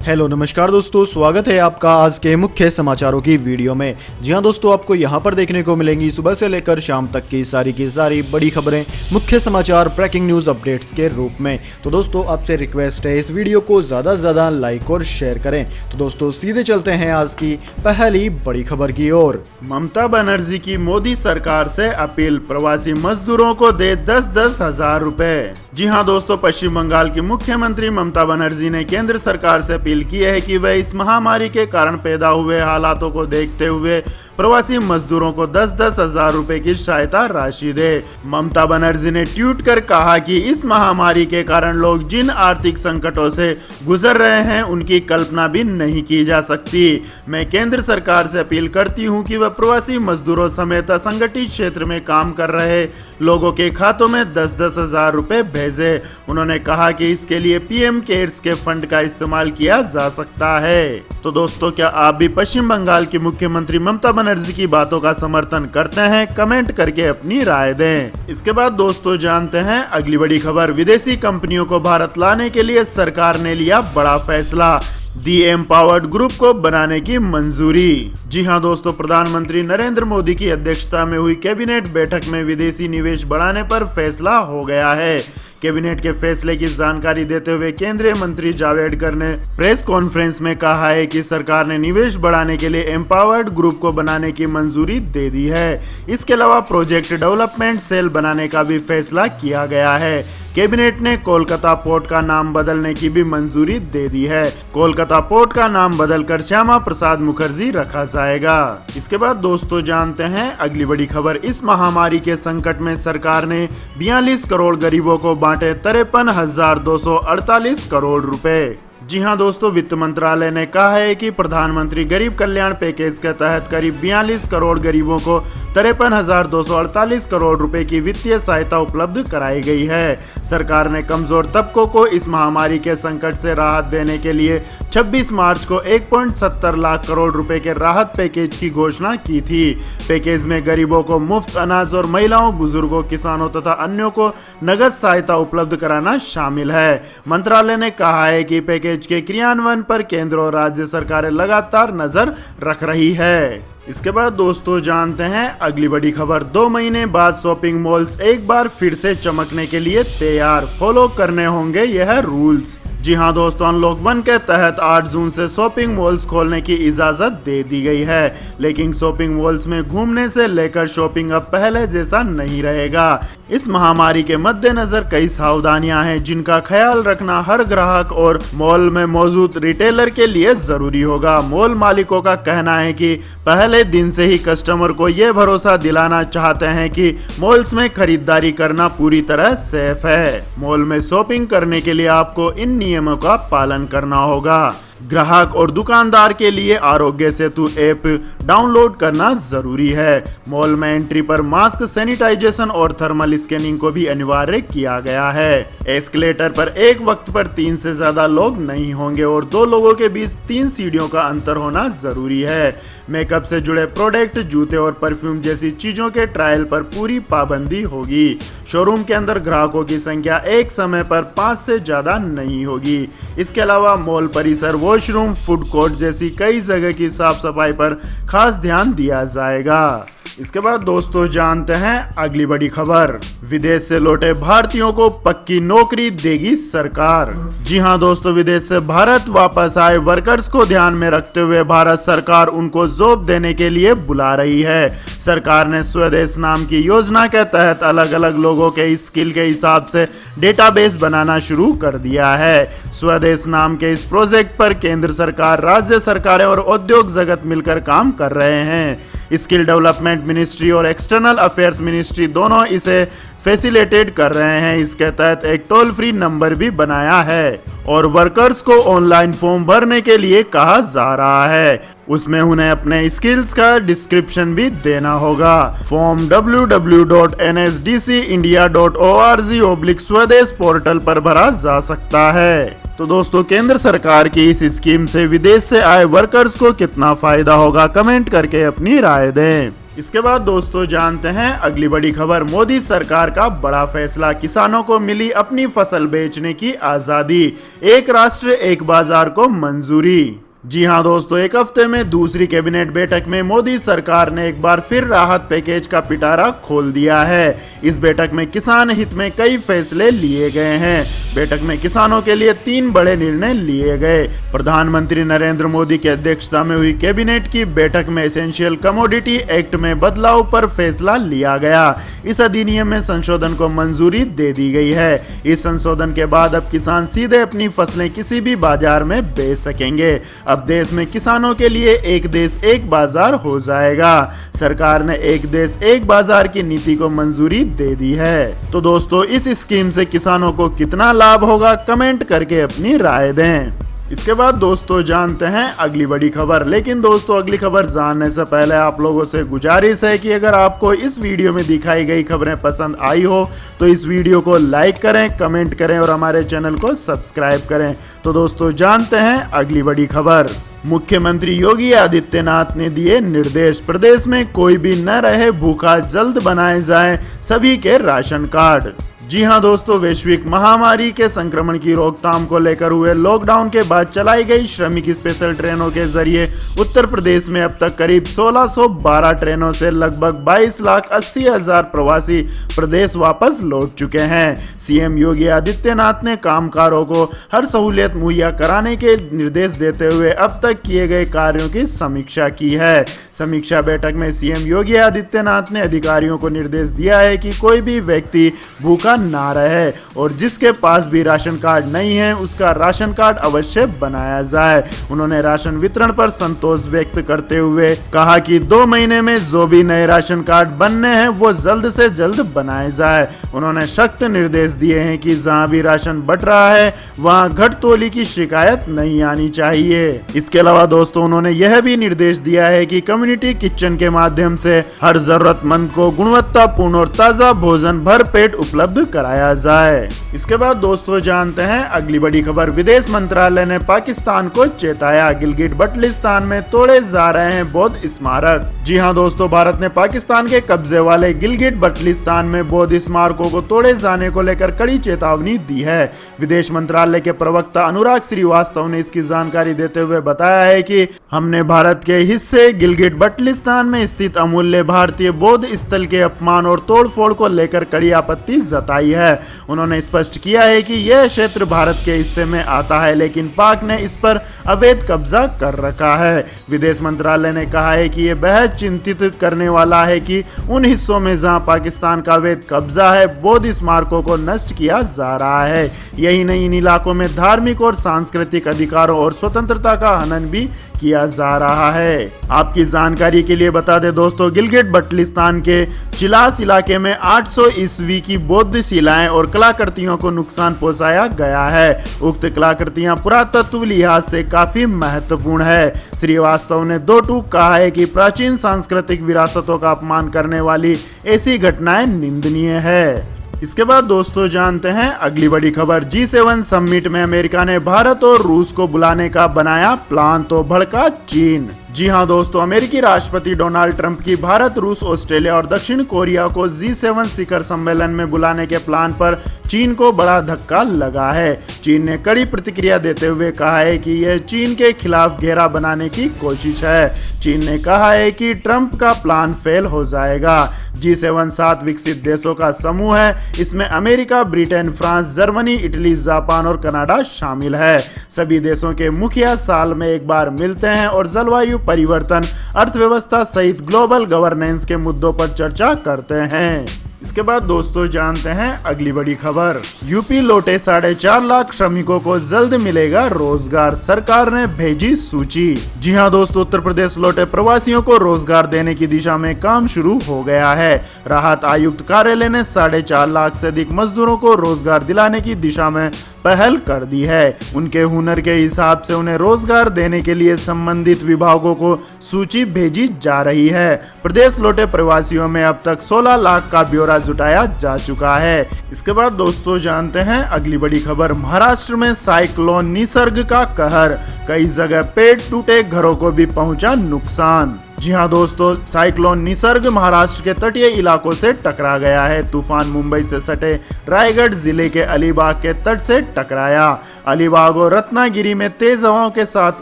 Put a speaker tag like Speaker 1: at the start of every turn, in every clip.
Speaker 1: Hello नमस्कार दोस्तों, स्वागत है आपका आज के मुख्य समाचारों की वीडियो में। जी हां दोस्तों, आपको यहां पर देखने को मिलेंगी सुबह से लेकर शाम तक की सारी बड़ी खबरें, मुख्य समाचार, ब्रेकिंग न्यूज अपडेट्स के रूप में। तो दोस्तों आपसे रिक्वेस्ट है इस वीडियो को ज़्यादा से ज़्यादा लाइक और शेयर करें। तो दोस्तों सीधे चलते हैं आज की पहली बड़ी खबर की ओर।
Speaker 2: ममता बनर्जी की मोदी सरकार से अपील, प्रवासी मजदूरों को दे 10-10 हजार रुपए। जी हां दोस्तों, पश्चिम बंगाल की मुख्यमंत्री ममता बनर्जी ने केंद्र सरकार से अपील की है कि वह इस महामारी के कारण पैदा हुए हालातों को देखते हुए प्रवासी मजदूरों को 10-10 हजार रुपए की सहायता राशि दे। ममता बनर्जी ने ट्वीट कर कहा कि इस महामारी के कारण लोग जिन आर्थिक संकटों से गुजर रहे हैं उनकी कल्पना भी नहीं की जा सकती। मैं केंद्र सरकार से अपील करती हूं कि वह प्रवासी मजदूरों समेत असंगठित क्षेत्र में काम कर रहे लोगों के खातों में 10-10 हजार रुपए भेजे। उन्होंने कहा कि इसके लिए पीएम केयर्स के फंड का इस्तेमाल किया जा सकता है। तो दोस्तों, क्या आप भी पश्चिम बंगाल की मुख्यमंत्री ममता बनर्जी की बातों का समर्थन करते हैं? कमेंट करके अपनी राय दें। इसके बाद दोस्तों जानते हैं अगली बड़ी खबर। विदेशी कंपनियों को भारत लाने के लिए सरकार ने लिया बड़ा फैसला, दी एम्पावर्ड ग्रुप को बनाने की मंजूरी। जी हां दोस्तों, प्रधानमंत्री नरेंद्र मोदी की अध्यक्षता में हुई कैबिनेट बैठक में विदेशी निवेश बढ़ाने पर फैसला हो गया है। कैबिनेट के फैसले की जानकारी देते हुए केंद्रीय मंत्री जावड़ेकर ने प्रेस कॉन्फ्रेंस में कहा है कि सरकार ने निवेश बढ़ाने के लिए एम्पावर्ड ग्रुप को बनाने की मंजूरी दे दी है। इसके अलावा प्रोजेक्ट डेवलपमेंट सेल बनाने का भी फैसला किया गया है। कैबिनेट ने कोलकाता पोर्ट का नाम बदलने की भी मंजूरी दे दी है। कोलकाता पोर्ट का नाम बदलकर श्यामा प्रसाद मुखर्जी रखा जाएगा। इसके बाद दोस्तों जानते हैं अगली बड़ी खबर। इस महामारी के संकट में सरकार ने 42 करोड़ गरीबों को बांटे 53,248 करोड़ रुपए। जी हां दोस्तों, वित्त मंत्रालय ने कहा है कि प्रधानमंत्री गरीब कल्याण पैकेज के तहत करीब 42 करोड़ गरीबों को 53,248 करोड़ रुपए की वित्तीय सहायता उपलब्ध कराई गई है। सरकार ने कमजोर तबकों को इस महामारी के संकट से राहत देने के लिए 26 मार्च को 1.70 लाख करोड़ रुपए के राहत पैकेज की घोषणा की थी। पैकेज में गरीबों को मुफ्त अनाज और महिलाओं, बुजुर्गों, किसानों तथा अन्यों को नगद सहायता उपलब्ध कराना शामिल है। मंत्रालय ने कहा है कि पैकेज के क्रियान्वयन पर केंद्र और राज्य सरकारें लगातार नजर रख रही है। इसके बाद दोस्तों जानते हैं अगली बड़ी खबर। 2 महीने बाद शॉपिंग मॉल्स एक बार फिर से चमकने के लिए तैयार, फॉलो करने होंगे यह रूल्स। जी हां दोस्तों, अनलॉक 1 के तहत 8 जून से शॉपिंग मॉल्स खोलने की इजाजत दे दी गई है, लेकिन शॉपिंग मॉल्स में घूमने से लेकर शॉपिंग अब पहले जैसा नहीं रहेगा। इस महामारी के मद्देनजर कई सावधानियां हैं जिनका ख्याल रखना हर ग्राहक और मॉल में मौजूद रिटेलर के लिए जरूरी होगा। मॉल मालिकों का कहना है कि पहले दिन से ही कस्टमर को यह भरोसा दिलाना चाहते हैं कि मॉल्स में खरीदारी करना पूरी तरह सेफ है। मॉल में शॉपिंग करने के लिए आपको इन नियमों का पालन करना होगा। ग्राहक और दुकानदार के लिए आरोग्य सेतु ऐप डाउनलोड करना जरूरी है। मॉल में एंट्री पर मास्क, सैनिटाइजेशन और थर्मल स्कैनिंग को भी अनिवार्य किया गया है। एस्केलेटर पर एक वक्त पर 3 से ज्यादा लोग नहीं होंगे और 2 लोगों के बीच 3 सीढ़ियों का अंतर होना जरूरी है। मेकअप से जुड़े प्रोडक्ट, जूते और परफ्यूम जैसी चीजों के ट्रायल पर पूरी पाबंदी होगी। शोरूम के अंदर ग्राहकों की संख्या एक समय पर 5 से ज्यादा नहीं होगी। इसके अलावा मॉल परिसर, वॉशरूम, फूड कोर्ट जैसी कई जगह की साफ सफाई पर खास ध्यान दिया जाएगा। इसके बाद दोस्तों जानते हैं अगली बड़ी खबर। विदेश से लौटे भारतीयों को पक्की नौकरी देगी सरकार। जी हां दोस्तों, विदेश से भारत वापस आए वर्कर्स को ध्यान में रखते हुए भारत सरकार उनको जॉब देने के लिए बुला रही है। सरकार ने स्वदेश नाम की योजना के तहत अलग अलग लोगों के स्किल के हिसाब से डेटाबेस बनाना शुरू कर दिया है। स्वदेश नाम के इस प्रोजेक्ट पर केंद्र सरकार, राज्य सरकारें और उद्योग जगत मिलकर काम कर रहे हैं। स्किल डेवलपमेंट मिनिस्ट्री और एक्सटर्नल अफेयर्स मिनिस्ट्री दोनों इसे फैसिलिटेट कर रहे हैं। इसके तहत एक टोल फ्री नंबर भी बनाया है और वर्कर्स को ऑनलाइन फॉर्म भरने के लिए कहा जा रहा है। उसमें उन्हें अपने स्किल्स का डिस्क्रिप्शन भी देना होगा। फॉर्म www.nsdcindia.org/स्वदेश पोर्टल पर भरा जा सकता है। तो दोस्तों, केंद्र सरकार की इस स्कीम से विदेश से आए वर्कर्स को कितना फायदा होगा, कमेंट करके अपनी राय दें। इसके बाद दोस्तों जानते हैं अगली बड़ी खबर। मोदी सरकार का बड़ा फैसला, किसानों को मिली अपनी फसल बेचने की आजादी, एक राष्ट्र एक बाजार को मंजूरी। जी हां दोस्तों, एक हफ्ते में दूसरी कैबिनेट बैठक में मोदी सरकार ने एक बार फिर राहत पैकेज का पिटारा खोल दिया है। इस बैठक में किसान हित में कई फैसले लिए गए हैं। बैठक में किसानों के लिए 3 बड़े निर्णय लिए गए। प्रधानमंत्री नरेंद्र मोदी की अध्यक्षता में हुई कैबिनेट की बैठक में एसेंशियल कमोडिटी एक्ट में बदलाव पर फैसला लिया गया। इस अधिनियम में संशोधन को मंजूरी दे दी गई है। इस संशोधन के बाद अब किसान सीधे अपनी फसलें किसी भी बाजार में बेच सकेंगे। अब देश में किसानों के लिए एक देश एक बाजार हो जाएगा। सरकार ने एक देश एक बाजार की नीति को मंजूरी दे दी है। तो दोस्तों, इस स्कीम से किसानों को कितना लाभ होगा, कमेंट करके अपनी राय दें। इसके बाद दोस्तों जानते हैं अगली बड़ी खबर। लेकिन दोस्तों, अगली खबर जानने से पहले आप लोगों से गुजारिश है कि अगर आपको इस वीडियो में दिखाई गई खबरें पसंद आई हो तो इस वीडियो को लाइक करें, कमेंट करें और हमारे चैनल को सब्सक्राइब करें। तो दोस्तों जानते हैं अगली बड़ी खबर। मुख्यमंत्री योगी आदित्यनाथ ने दिए निर्देश, प्रदेश में कोई भी न रहे भूखा, जल्द बनाए जाएं सभी के राशन कार्ड। जी हां दोस्तों, वैश्विक महामारी के संक्रमण की रोकथाम को लेकर हुए लॉकडाउन के बाद चलाई गई श्रमिक स्पेशल ट्रेनों के जरिए उत्तर प्रदेश में अब तक करीब 1612 ट्रेनों से लगभग 22,80,000 प्रवासी प्रदेश वापस लौट चुके हैं। सीएम योगी आदित्यनाथ ने कामगारों को हर सहूलियत मुहैया कराने के निर्देश देते हुए अब तक किए गए कार्यों की समीक्षा की है। समीक्षा बैठक में सीएम योगी आदित्यनाथ ने अधिकारियों को निर्देश दिया है कि कोई भी व्यक्ति भूखा ना रहे और जिसके पास भी राशन कार्ड नहीं है उसका राशन कार्ड अवश्य बनाया जाए। उन्होंने राशन वितरण पर संतोष व्यक्त करते हुए कहा कि 2 महीने में जो भी नए राशन कार्ड बनने हैं वो जल्द से जल्द बनाए जाए। उन्होंने सख्त निर्देश दिए हैं कि जहां भी राशन बट रहा है वहां घटतोली की शिकायत नहीं आनी चाहिए। इसके अलावा दोस्तों, उन्होंने यह भी निर्देश दिया है कि कम्युनिटी किचन के माध्यम से हर जरूरतमंद को गुणवत्तापूर्ण और ताजा भोजन भरपेट उपलब्ध कराया जाए। इसके बाद दोस्तों जानते हैं अगली बड़ी खबर। विदेश मंत्रालय ने पाकिस्तान को चेताया, गिलगिट बल्टिस्तान में तोड़े जा रहे हैं बौद्ध स्मारक। जी हां दोस्तों, भारत ने पाकिस्तान के कब्जे वाले गिलगिट बल्टिस्तान में बौद्ध स्मारकों को तोड़े जाने को लेकर कड़ी चेतावनी दी है। विदेश मंत्रालय के प्रवक्ता अनुराग श्रीवास्तव ने इसकी जानकारी देते हुए बताया है कि हमने भारत के हिस्से गिलगिट बल्टिस्तान में स्थित अमूल्य भारतीय बौद्ध स्थल के अपमान और तोड़फोड़ को लेकर कड़ी आपत्ति जताई है। उन्होंने स्पष्ट किया है कि यह क्षेत्र भारत के हिस्से में आता है लेकिन पाक ने इस पर अवैध कब्जा कर रखा है। विदेश मंत्रालय ने कहा है कि यह बेहद चिंतित करने वाला है कि उन हिस्सों में जहां पाकिस्तान का अवैध कब्जा है बौद्ध स्मारकों को नष्ट किया जा रहा है। यही नहीं, इन इलाकों में धार्मिक और सांस्कृतिक अधिकारों और स्वतंत्रता का हनन भी किया जा रहा है। आपकी जानकारी के लिए बता दें दोस्तों, गिलगिट बल्टिस्तान के चिलास इलाके में 800 ईस्वी की बौद्ध शिलाएं और कलाकृतियों को नुकसान पहुंचाया गया है। उक्त कलाकृतियां पुरातत्व लिहाज से काफी महत्वपूर्ण है। श्रीवास्तव ने 2 टूक कहा है कि प्राचीन सांस्कृतिक विरासतों का अपमान करने वाली ऐसी घटनाएं निंदनीय है। इसके बाद दोस्तों जानते हैं अगली बड़ी खबर। G7 समिट में अमेरिका ने भारत और रूस को बुलाने का बनाया प्लान तो भड़का चीन। जी हां दोस्तों, अमेरिकी राष्ट्रपति डोनाल्ड ट्रंप की भारत, रूस, ऑस्ट्रेलिया और दक्षिण कोरिया को G7 शिखर सम्मेलन में बुलाने के प्लान पर चीन को बड़ा धक्का लगा है। चीन ने कड़ी प्रतिक्रिया देते हुए कहा है कि यह चीन के खिलाफ घेरा बनाने की कोशिश है। चीन ने कहा है कि ट्रंप का प्लान फेल हो जाएगा। G7 7 विकसित देशों का समूह है। इसमें America, Britain, France, Germany, Italy, Japan और कनाडा शामिल है। सभी देशों के मुखिया साल में एक बार मिलते हैं और जलवायु परिवर्तन, अर्थव्यवस्था सहित ग्लोबल गवर्नेंस के मुद्दों पर चर्चा करते हैं। इसके बाद दोस्तों जानते हैं अगली बड़ी खबर। यूपी लौटे 4.5 लाख श्रमिकों को जल्द मिलेगा रोजगार, सरकार ने भेजी सूची। जी हां दोस्तों, उत्तर प्रदेश लौटे प्रवासियों को रोजगार देने की दिशा में काम शुरू हो गया है। राहत आयुक्त कार्यालय ने 4.5 लाख से अधिक मजदूरों को रोजगार दिलाने की दिशा में पहल कर दी है। उनके हुनर के हिसाब से उन्हें रोजगार देने के लिए संबंधित विभागों को सूची भेजी जा रही है। प्रदेश लौटे प्रवासियों में अब तक 16 लाख का ब्यौरा जुटाया जा चुका है। इसके बाद दोस्तों जानते हैं अगली बड़ी खबर। महाराष्ट्र में साइक्लोन निसर्ग का कहर, कई जगह पेड़ टूटे, घरों को भी पहुंचा नुकसान। जी हाँ दोस्तों, साइक्लोन निसर्ग महाराष्ट्र के तटीय इलाकों से टकरा गया है। तूफान मुंबई से सटे रायगढ़ जिले के अलीबाग के तट से टकराया। अलीबाग और रत्नागिरी में तेज हवाओं के साथ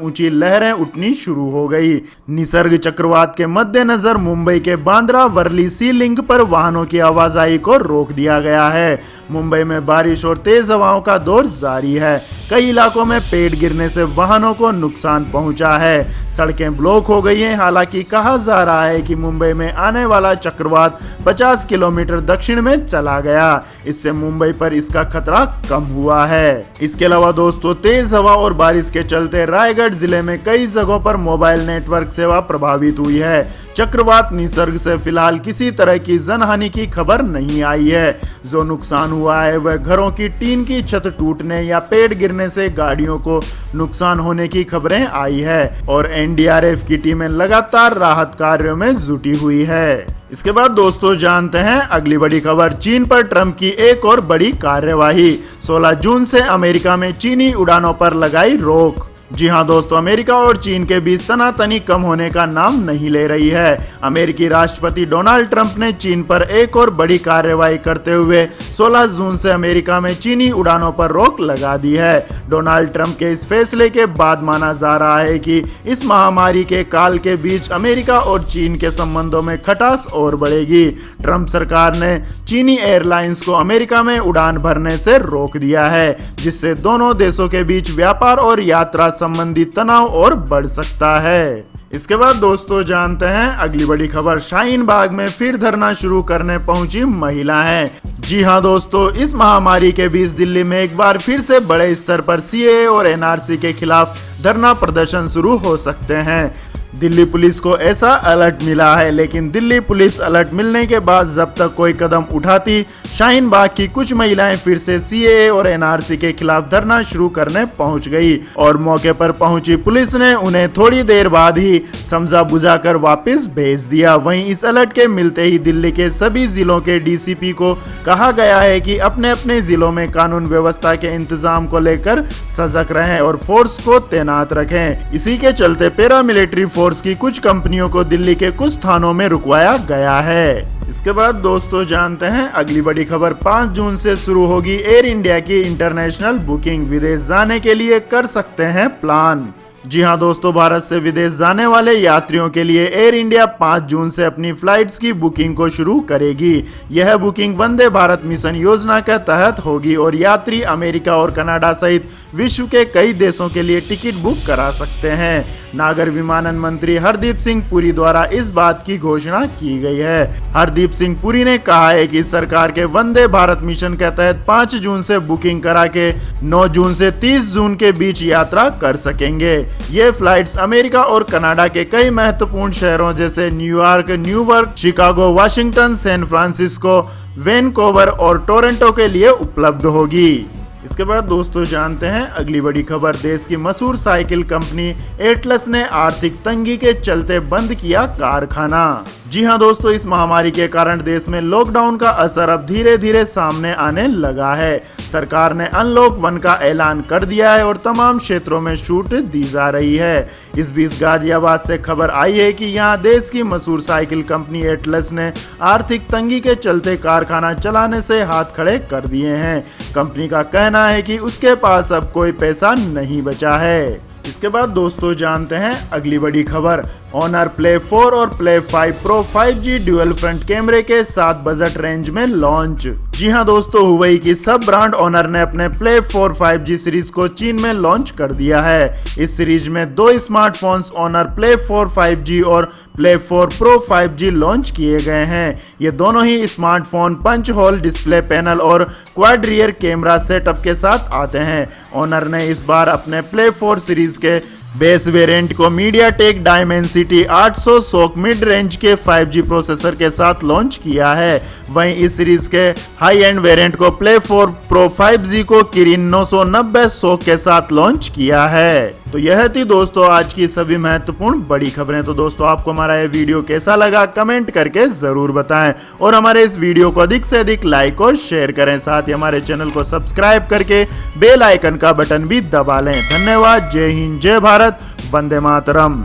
Speaker 2: ऊंची लहरें उठनी शुरू हो गई। निसर्ग चक्रवात के मद्देनजर मुंबई के बांद्रा वर्ली सी लिंक पर वाहनों की आवाजाही को रोक दिया गया है। मुंबई में बारिश और तेज हवाओं का दौर जारी है। कई इलाकों में पेड़ गिरने से वाहनों को नुकसान पहुंचा है। सड़कें ब्लॉक हो गई हैं। हालांकि कहा जा रहा है कि मुंबई में आने वाला चक्रवात 50 किलोमीटर दक्षिण में चला गया। इससे मुंबई पर इसका खतरा कम हुआ है। इसके अलावा दोस्तों, तेज हवा और बारिश के चलते रायगढ़ जिले में कई जगहों पर मोबाइल नेटवर्क सेवा प्रभावित हुई है। चक्रवात निसर्ग से फिलहाल किसी तरह की जनहानि की खबर नहीं आई है। जो नुकसान हुआ है वह घरों की टीन की छत टूटने या पेड़ गिरने से गाड़ियों को नुकसान होने की खबरें आई है और एनडीआरएफ की टीमें लगातार राहत कार्यों में जुटी हुई है। इसके बाद दोस्तों जानते हैं अगली बड़ी खबर। चीन पर ट्रंप की एक और बड़ी कार्यवाही। 16 जून से अमेरिका में चीनी उड़ानों पर लगाई रोक। जी हाँ दोस्तों, अमेरिका और चीन के बीच तनातनी कम होने का नाम नहीं ले रही है। अमेरिकी राष्ट्रपति डोनाल्ड ट्रंप ने चीन पर एक और बड़ी कार्रवाई करते हुए 16 जून से अमेरिका में चीनी उड़ानों पर रोक लगा दी है। डोनाल्ड ट्रंप के इस फैसले के बाद माना जा रहा है कि इस महामारी के काल के बीच अमेरिका और चीन के संबंधों में खटास और बढ़ेगी। ट्रंप सरकार ने चीनी एयरलाइंस को अमेरिका में उड़ान भरने से रोक दिया है, जिससे दोनों देशों के बीच व्यापार और यात्रा संबंधी तनाव और बढ़ सकता है। इसके बाद दोस्तों जानते हैं अगली बड़ी खबर। शाहीन बाग में फिर धरना शुरू करने पहुंची महिला है। जी हां दोस्तों, इस महामारी के बीच दिल्ली में एक बार फिर से बड़े स्तर पर सीएए और एनआरसी के खिलाफ धरना प्रदर्शन शुरू हो सकते हैं। दिल्ली पुलिस को ऐसा अलर्ट मिला है, लेकिन दिल्ली पुलिस अलर्ट मिलने के बाद जब तक कोई कदम उठाती, शाहीन बाग की कुछ महिलाएं फिर से सीएए और एनआरसी के खिलाफ धरना शुरू करने पहुंच गई और मौके पर पहुंची पुलिस ने उन्हें थोड़ी देर बाद ही समझा बुझाकर वापस भेज दिया। वहीं इस अलर्ट के मिलते ही दिल्ली के सभी जिलों के डीसीपी को कहा गया है कि अपने अपने जिलों में कानून व्यवस्था के इंतजाम को लेकर सजग रहें और फोर्स को तैनात रखें। इसी के चलते पैरामिलिट्री फोर्स की कुछ कंपनियों को दिल्ली के कुछ थानों में रुकवाया गया है। इसके बाद दोस्तों जानते हैं अगली बड़ी खबर। 5 जून से शुरू होगी एयर इंडिया की इंटरनेशनल बुकिंग। विदेश जाने के लिए कर सकते हैं प्लान। जी हां दोस्तों, भारत से विदेश जाने वाले यात्रियों के लिए एयर इंडिया 5 जून से अपनी फ्लाइट्स की बुकिंग को शुरू करेगी। यह बुकिंग वंदे भारत मिशन योजना के तहत होगी और यात्री अमेरिका और कनाडा सहित विश्व के कई देशों के लिए टिकट बुक करा सकते हैं। नागर विमानन मंत्री हरदीप सिंह पुरी द्वारा इस बात की घोषणा की गई है। हरदीप सिंह पुरी ने कहा है कि सरकार के वंदे भारत मिशन के तहत 5 जून से बुकिंग करा के 9 जून से 30 जून के बीच यात्रा कर सकेंगे। ये फ्लाइट्स अमेरिका और कनाडा के कई महत्वपूर्ण शहरों जैसे New York, New York, Chicago, Washington, San Francisco, Vancouver और टोरंटो के लिए उपलब्ध होगी। इसके बाद दोस्तों जानते हैं अगली बड़ी खबर। देश की मशहूर साइकिल कंपनी एटलस ने आर्थिक तंगी के चलते बंद किया कारखाना। जी हां दोस्तों, इस महामारी के कारण देश में लॉकडाउन का असर अब धीरे धीरे सामने आने लगा है। सरकार ने अनलॉक 1 का ऐलान कर दिया है और तमाम क्षेत्रों में छूट दी जा रही है। इस बीच गाजियाबाद से खबर आई है कि यहां देश की मशहूर साइकिल कंपनी एटलस ने आर्थिक तंगी के चलते कारखाना चलाने से हाथ खड़े कर दिए हैं। कंपनी का कहना है कि उसके पास अब कोई पैसा नहीं बचा है। इसके बाद दोस्तों जानते हैं अगली बड़ी खबर। ऑनर प्ले 4 और play 5 pro 5G dual front कैमरे के साथ बजट रेंज में लॉन्च। जी हां दोस्तों, हुवई की सब ब्रांड ऑनर ने अपने प्ले 4 5G सीरीज को चीन में लॉन्च कर दिया है। इस सीरीज में 2 स्मार्टफोन्स ऑनर प्ले 4 5G और प्ले 4 प्रो 5G लॉन्च किए गए हैं। ये दोनों ही smartphone punch hole display panel और क्वाड रियर कैमरा सेटअप के साथ आते हैं। ऑनर ने इस बार अपने प्ले 4 सीरीज के बेस वेरिएंट को MediaTek Dimensity 800 SoC mid range के 5G प्रोसेसर के साथ लॉन्च किया है। वहीं इस सीरीज के हाई एंड वेरिएंट को प्ले 4 प्रो 5G को किरिन 990 सोक के साथ लॉन्च किया है। तो यह थी दोस्तों आज की सभी महत्वपूर्ण बड़ी खबरें। तो दोस्तों आपको हमारा यह वीडियो कैसा लगा कमेंट करके जरूर बताएं और हमारे इस वीडियो को अधिक से अधिक लाइक और शेयर करें। साथ ही हमारे चैनल को सब्सक्राइब करके बेल आइकन का बटन भी दबा लें। धन्यवाद। जय हिंद, जय भारत, वंदे मातरम।